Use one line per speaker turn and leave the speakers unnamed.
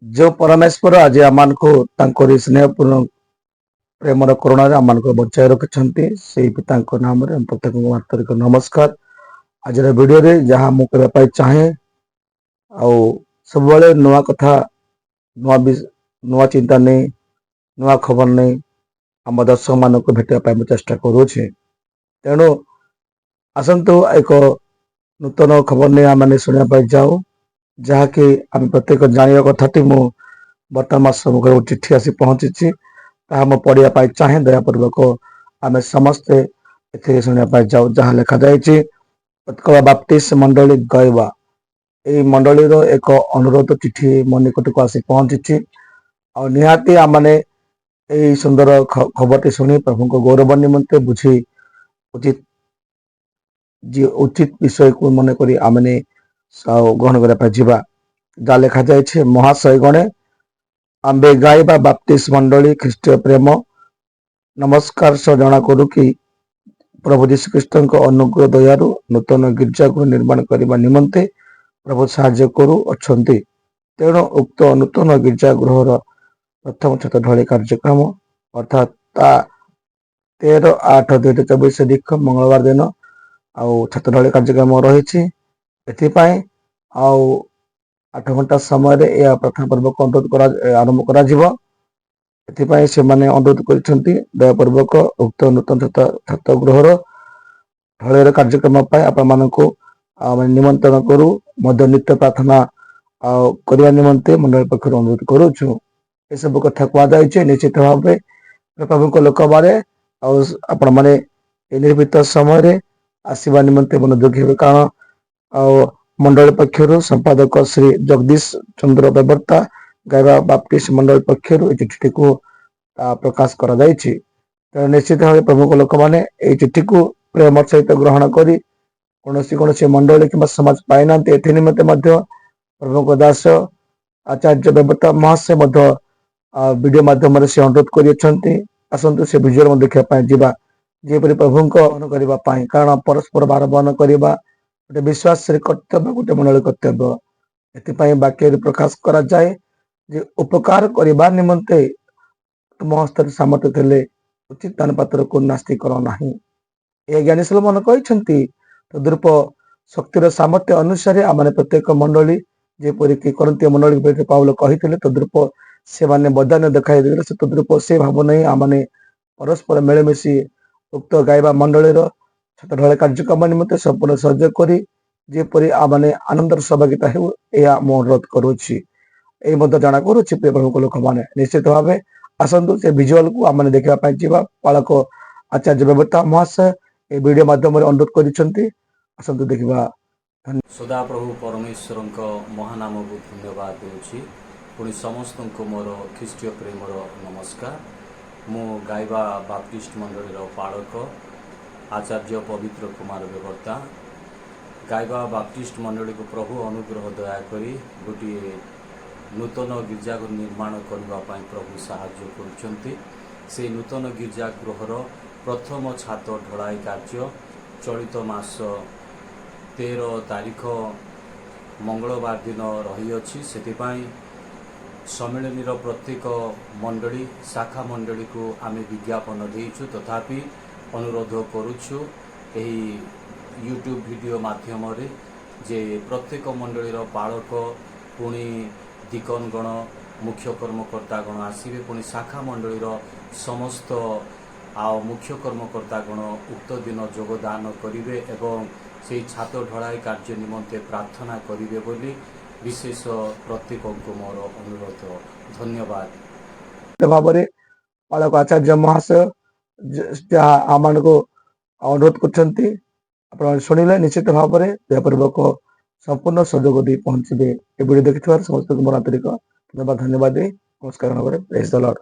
जो परमेश्वर आज आमको स्नेहपूर्ण प्रेमर करुणा आमको बचाई रखिंट से पिता नाम प्रत्येक आंतरिक नमस्कार। आज वीडियो रे जहाँ मुझे चाहे सब नुआ कथा नुआ चिंता नहीं नुआ खबर नहीं आम दर्शक मान भेटा चेष्टा करुचे। तेणु आसतु एक नूतन खबर नहीं आम शुणा जाऊ जहाँकि आम प्रत्येक जाना कथाटी मु बर्तमान सम्मुख चिठी आसी पहुंची पढ़िया चाहे दयापूर्वक आम समस्ते शुणा जाऊ जहाँ लिखा जाए उत्कल बाप्टिस्ट मंडली गयवा यही मंडली एक अनुरोध चिठी मो निकट को आसी पहुंची निहाती आमने यही सुंदर खबर शुणी प्रभु को गौरव निमंते बुझी उचित उचित विषय को मन करी आमने ग्रहण करने जहाँ लिखा जाए महाशय गणे आंबे गायबा बाप्टिस्ट मंडली ख्रीष्टीय प्रेम नमस्कार सह जना करू कि प्रभु जीशु ख्रीष्ट अनुग्रह दयारु नूतन गिरजागृह निर्माण करने निमंते प्रभु साहाय्य करू अच्छे। तेणु उक्त नूतन गिरजागृहर प्रथम छत ढली कार्यक्रम अर्थात 13/8/2024 दिख मंगलवार दिन छत ढली कार्यक्रम रही। 8 घंटा समय प्रार्थना पूर्वक अनुरोध आरंभ कर अनुरोध कर दयापूर्वक उक्त नूतन छात्र गृहर ढलर कार्यक्रम आपण निमंत्रण करू नित्य प्रार्थना करने निमंते मंडल पक्ष अनुरोध करुचु। ये सब कथा कहुई निश्चित भाव प्रभु लोक बारे आपण मैंने निर्भीत समय आसवा निमंते मनोযোगी हे कारण मंडल पक्षर संपादक श्री जगदीश चंद्र बेबर्ता गायबा बाप्टिस्ट मंडल पक्षर चिठी को प्रकाश कर निश्चित भाव प्रमुख लोक मैंने चिठी को प्रेम सहित ग्रहण कर कौन मंडली कि समाज पाई ना निमंते प्रभु दास आचार्य बेबर्ता महाशय वीडियो मध्यम से अनुरोध कर आसतु से भिजुआल देखा जा जेपरी प्रभु करने कारण परस्पर बार बहन करने गोटे विश्वास कर्तव्य गोटे मंडल कर्तव्य वाक्य प्रकाश करा जाए जे उपकार करने निमंते तुम हस्त सामर्थ्य थे उचित दान पात्र को नास्ती कर ना। यह ज्ञानी सलोमन कहते तद्रूप शक्तिर सामर्थ्य अनुसार आम प्रत्येक मंडली जेपरिक करंती मंडली पाउल कही तद्रूप से मैंने बदान देखा से तद्रूप से भाव नहीं आमने परस्पर मिलमिशी उक्त गायबा मंडलीर छत ढल कार्यक्रम निमंते संपूर्ण सहयोग करी जेपरी आमने आनंदर सहभागिता हो यह मो अनुरोध करुच्ची। जाना करुच्ची प्रभु लोक मैंने निश्चित भाव आसतु से भिजुआल को आम देखा पालक आचार्य बेबर्ता महाशय ये वीडियो माध्यम अनुरोध करसतु देखा।
सदा प्रभु परमेश्वर महानाम को धन्यवाद दूची पुणी समस्त को मोर ख्रीष्टीय प्रेमर नमस्कार। मु गायबा बाप्टिस्ट मंडलीर पालक आचार्य पवित्र कुमार बेबर्ता गायबा बाप्टिस्ट मंडली को प्रभु अनुग्रह दयाक गोटे नूतन गिरजागृह निर्माण करने प्रभु साहाय्य कर नूतन गिरजागृहर प्रथम छात ढलाई कार्य चलित मास 13 तारीख मंगलवार दिन रही से सम्मिलनी प्रत्येक मंडली शाखा मंडली को आम विज्ञापन देचु तथापि अनुरोध करुछु एही यूट्यूब वीडियो माध्यम जे प्रत्येक मंडलीर पालक पुणी दिकनगण मुख्य कर्मकर्तागण आसवे पुणी शाखा मंडलीर समस्त मुख्य कर्मकर्तागण उक्त दिन योगदान करेंगे एवं से छात्र ढलाई कार्य निमंते प्रार्थना करेंगे बोली विशेष प्रत्येक को मोर अनुरोध धन्यवाद।
भाव पालक आचार्य महाशय जहाँ आम को अनुरोध कर शुणिले निश्चित भाव दयापूर्वक संपूर्ण सहयोग दे पहुंचे वीडियो देखि समस्त को मोर आंतरिक धन्यवाद। नमस्कार। Praise the Lord.